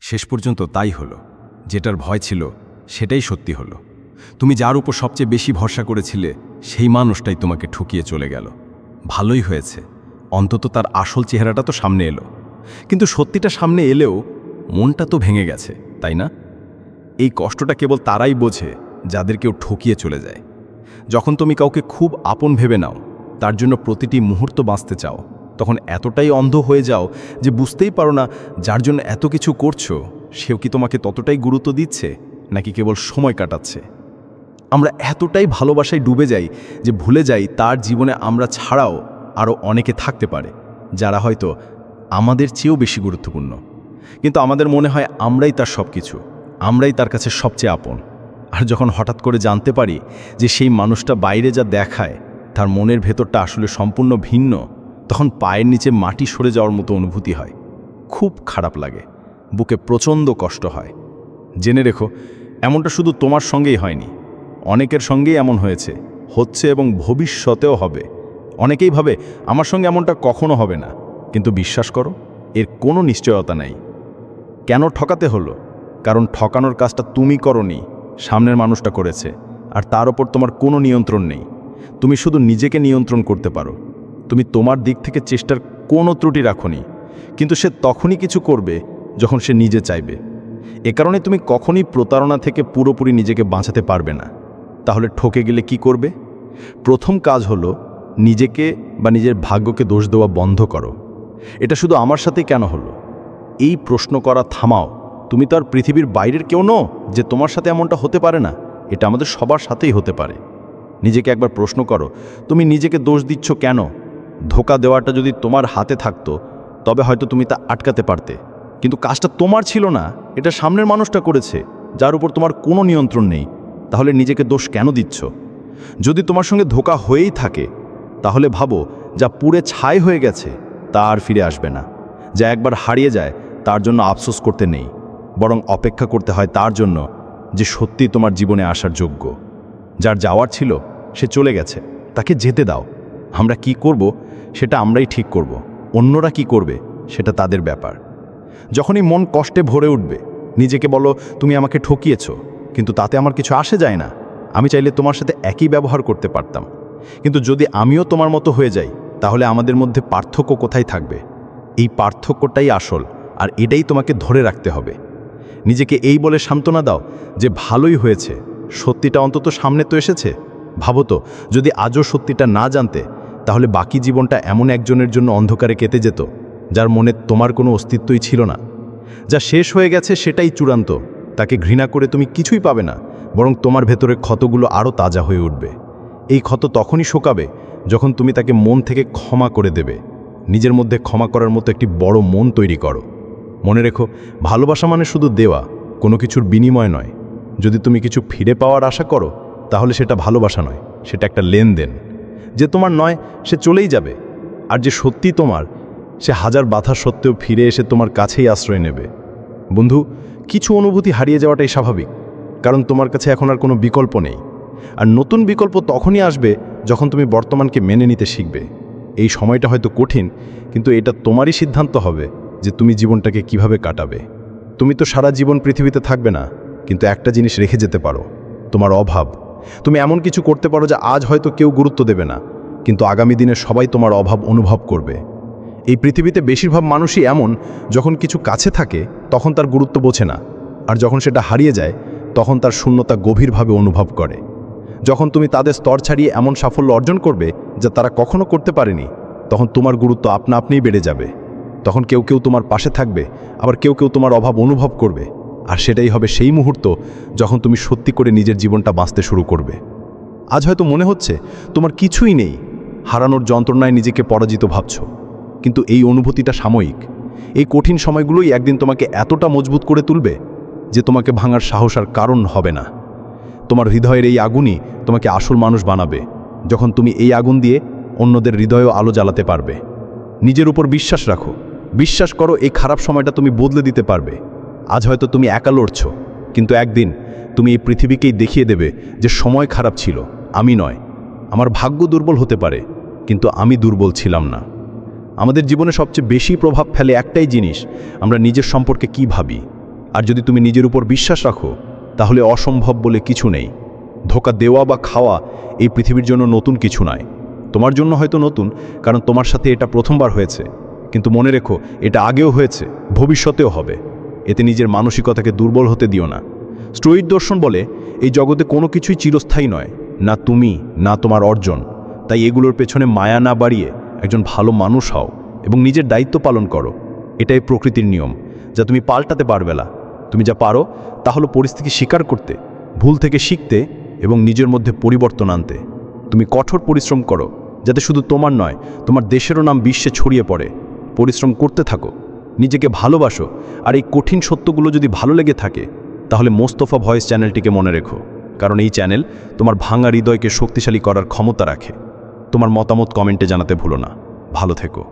শেষ পর্যন্ত তাই হলো। যেটার ভয় ছিল সেটাই সত্যি হলো। তুমি যার উপর সবচেয়ে বেশি ভরসা করেছিলে সেই মানুষটাই তোমাকে ঠকিয়ে চলে গেল। ভালোই হয়েছে, অন্তত তার আসল চেহারাটা তো সামনে এলো। কিন্তু সত্যিটা সামনে এলেও মনটা তো ভেঙে গেছে, তাই না? এই কষ্টটা কেবল তারাই বোঝে যাদের কেউ ঠকিয়ে চলে যায়। যখন তুমি কাউকে খুব আপন ভেবে নাও, তার জন্য প্রতিটি মুহূর্ত বাঁচতে চাও, তখন এতটাই অন্ধ হয়ে যাও যে বুঝতেই পারো না যার জন্য এত কিছু করছো সেও কি তোমাকে ততটাই গুরুত্ব দিচ্ছে নাকি কেবল সময় কাটাচ্ছে। আমরা এতটাই ভালোবাসায় ডুবে যাই যে ভুলে যাই তার জীবনে আমরা ছাড়াও আরও অনেকে থাকতে পারে যারা হয়তো আমাদের চেয়েও বেশি গুরুত্বপূর্ণ। কিন্তু আমাদের মনে হয় আমরাই তার সব কিছু, আমরাই তার কাছে সবচেয়ে আপন। আর যখন হঠাৎ করে জানতে পারি যে সেই মানুষটা বাইরে যা দেখায় তার মনের ভেতরটা আসলে সম্পূর্ণ ভিন্ন, তখন পায়ের নিচে মাটি সরে যাওয়ার মতো অনুভূতি হয়। খুব খারাপ লাগে, বুকে প্রচণ্ড কষ্ট হয়। জেনে রেখো, এমনটা শুধু তোমার সঙ্গেই হয়নি, অনেকের সঙ্গেই এমন হয়েছে, হচ্ছে এবং ভবিষ্যতেও হবে। অনেকেই ভাবে আমার সঙ্গে এমনটা কখনো হবে না, কিন্তু বিশ্বাস করো, এর কোনো নিশ্চয়তা নাই। কেন ঠকাতে হলো? কারণ ঠকানোর কাজটা তুমি করনি, সামনের মানুষটা করেছে, আর তার ওপর তোমার কোনো নিয়ন্ত্রণ নেই। তুমি শুধু নিজেকে নিয়ন্ত্রণ করতে পারো। তুমি তোমার দিক থেকে চেষ্টার কোনো ত্রুটি রাখোনি, কিন্তু সে তখনই কিছু করবে যখন সে নিজে চাইবে। এ কারণে তুমি কখনই প্রতারণা থেকে পুরোপুরি নিজেকে বাঁচাতে পারবে না। তাহলে ঠকে গেলে কি করবে? প্রথম কাজ হলো নিজেকে বা নিজের ভাগ্যকে দোষ দেওয়া বন্ধ করো। এটা শুধু আমার সাথেই কেন হলো এই প্রশ্ন করা থামাও। তুমি তো আর পৃথিবীর বাইরের কেউ নও যে তোমার সাথে এমনটা হতে পারে না। এটা আমাদের সবার সাথেই হতে পারে। নিজেকে একবার প্রশ্ন করো, তুমি নিজেকে দোষ দিচ্ছ কেন? ধোঁকা দেওয়াটা যদি তোমার হাতে থাকতো তবে হয়তো তুমি তা আটকাতে পারতে, কিন্তু কাজটা তোমার ছিল না, এটা সামনের মানুষটা করেছে যার উপর তোমার কোনো নিয়ন্ত্রণ নেই। তাহলে নিজেকে দোষ কেন দিচ্ছ? যদি তোমার সঙ্গে ধোঁকা হয়েই থাকে তাহলে ভাবো, যা পুড়ে ছাই হয়ে গেছে তা আর ফিরে আসবে না। যা একবার হারিয়ে যায় তার জন্য আফসোস করতে নেই, বরং অপেক্ষা করতে হয় তার জন্য যে সত্যি তোমার জীবনে আসার যোগ্য। যার যাওয়ার ছিল সে চলে গেছে, তাকে যেতে দাও। আমরা কি করব সেটা আমরাই ঠিক করব, অন্যরা কি করবে সেটা তাদের ব্যাপার। যখনই মন কষ্টে ভরে উঠবে নিজেকে বলো, তুমি আমাকে ঠকিয়েছ, কিন্তু তাতে আমার কিছু আসে যায় না। আমি চাইলে তোমার সাথে একই ব্যবহার করতে পারতাম, কিন্তু যদি আমিও তোমার মতো হয়ে যাই তাহলে আমাদের মধ্যে পার্থক্য কোথায় থাকবে? এই পার্থক্যটাই আসল, আর এটাই তোমাকে ধরে রাখতে হবে। নিজেকে এই বলে সান্ত্বনা দাও যে ভালোই হয়েছে, সত্যিটা অন্তত সামনে তো এসেছে। ভাবো তো, যদি আজও সত্যিটা না জানতে তাহলে বাকি জীবনটা এমন একজনের জন্য অন্ধকারে কেটে যেত যার মনে তোমার কোনো অস্তিত্বই ছিল না। যা শেষ হয়ে গেছে সেটাই চূড়ান্ত। তাকে ঘৃণা করে তুমি কিছুই পাবে না, বরং তোমার ভেতরের ক্ষতগুলো আরও তাজা হয়ে উঠবে। এই ক্ষত তখনই শোকাবে যখন তুমি তাকে মন থেকে ক্ষমা করে দেবে। নিজের মধ্যে ক্ষমা করার মতো একটি বড় মন তৈরি করো। মনে রেখো, ভালোবাসা মানে শুধু দেওয়া, কোনো কিছুর বিনিময় নয়। যদি তুমি কিছু ফিরে পাওয়ার আশা করো তাহলে সেটা ভালোবাসা নয়, সেটা একটা লেনদেন। যে তোমার নয় সে চলেই যাবে, আর যে সত্যি তোমার সে হাজার বাধা সত্ত্বেও ফিরে এসে তোমার কাছেই আশ্রয় নেবে। বন্ধু, কিছু অনুভূতি হারিয়ে যাওয়াটাই স্বাভাবিক, কারণ তোমার কাছে এখন আর কোনো বিকল্প নেই। আর নতুন বিকল্প তখনই আসবে যখন তুমি বর্তমানকে মেনে নিতে শিখবে। এই সময়টা হয়তো কঠিন, কিন্তু এটা তোমারই সিদ্ধান্ত হবে যে তুমি জীবনটাকে কিভাবে কাটাবে। তুমি তো সারা জীবন পৃথিবীতে থাকবে না, কিন্তু একটা জিনিস রেখে যেতে পারো, তোমার অভাব। তুমি এমন কিছু করতে পারো যা আজ হয়তো কেউ গুরুত্ব দেবে না, কিন্তু আগামী দিনে সবাই তোমার অভাব অনুভব করবে। এই পৃথিবীতে বেশিরভাগ মানুষই এমন, যখন কিছু কাছে থাকে তখন তার গুরুত্ব বোঝে না, আর যখন সেটা হারিয়ে যায় তখন তার শূন্যতা গভীরভাবে অনুভব করে। যখন তুমি তাদের স্তর ছাড়িয়ে এমন সাফল্য অর্জন করবে যা তারা কখনো করতে পারেনি, তখন তোমার গুরুত্ব আপনা আপনিই বেড়ে যাবে। তখন কেউ কেউ তোমার পাশে থাকবে, আবার কেউ কেউ তোমার অভাব অনুভব করবে, আর সেটাই হবে সেই মুহূর্ত যখন তুমি সত্যি করে নিজের জীবনটা বাঁচতে শুরু করবে। আজ হয়তো মনে হচ্ছে তোমার কিছুই নেই, হারানোর যন্ত্রণায় নিজেকে পরাজিত ভাবছ, কিন্তু এই অনুভূতিটা সাময়িক। এই কঠিন সময়গুলোই একদিন তোমাকে এতটা মজবুত করে তুলবে যে তোমাকে ভাঙার সাহস আর কারণ হবে না। তোমার হৃদয়ের এই আগুনই তোমাকে আসল মানুষ বানাবে, যখন তুমি এই আগুন দিয়ে অন্যদের হৃদয়েও আলো জ্বালাতে পারবে। নিজের উপর বিশ্বাস রাখো, বিশ্বাস করো এই খারাপ সময়টা তুমি বদলে দিতে পারবে। আজ হয়তো তুমি একা লড়ছ, কিন্তু একদিন তুমি এই পৃথিবীকেই দেখিয়ে দেবে যে সময় খারাপ ছিল, আমি নয়। আমার ভাগ্য দুর্বল হতে পারে, কিন্তু আমি দুর্বল ছিলাম না। আমাদের জীবনে সবচেয়ে বেশি প্রভাব ফেলে একটাই জিনিস, আমরা নিজের সম্পর্কে কি ভাবি। আর যদি তুমি নিজের উপর বিশ্বাস রাখো, তাহলে অসম্ভব বলে কিছু নেই। ধোঁকা দেওয়া বা খাওয়া এই পৃথিবীর জন্য নতুন কিছু নয়। তোমার জন্য হয়তো নতুন, কারণ তোমার সাথে এটা প্রথমবার হয়েছে, কিন্তু মনে রেখো, এটা আগেও হয়েছে, ভবিষ্যতেও হবে। এতে নিজের মানসিকতাকে দুর্বল হতে দিও না। স্টোয়িক দর্শন বলে, এই জগতে কোনো কিছুই চিরস্থায়ী নয়, না তুমি, না তোমার অর্জন। তাই এগুলোর পেছনে মায়া না বাড়িয়ে একজন ভালো মানুষ হও এবং নিজের দায়িত্ব পালন করো। এটাই প্রকৃতির নিয়ম, যা তুমি পাল্টাতে পারবে না। তুমি যা পারো তা হলো পরিস্থিতি স্বীকার করতে, ভুল থেকে শিখতে এবং নিজের মধ্যে পরিবর্তন আনতে। তুমি কঠোর পরিশ্রম করো, যাতে শুধু তোমার নয়, তোমার দেশেরও নাম বিশ্বে ছড়িয়ে পড়ে। পরিশ্রম করতে থাকো, নিজেকে ভালোবাসো, আর এই কঠিন সত্যগুলো যদি ভালো লেগে থাকে, তাহলে মোস্তফা ভয়েস চ্যানেলটিকে মনে রেখো, কারণ এই চ্যানেল তোমার ভাঙা হৃদয়কে শক্তিশালী করার ক্ষমতা রাখে। তোমার মতামত কমেন্টে জানাতে ভুলো না। ভালো থেকো।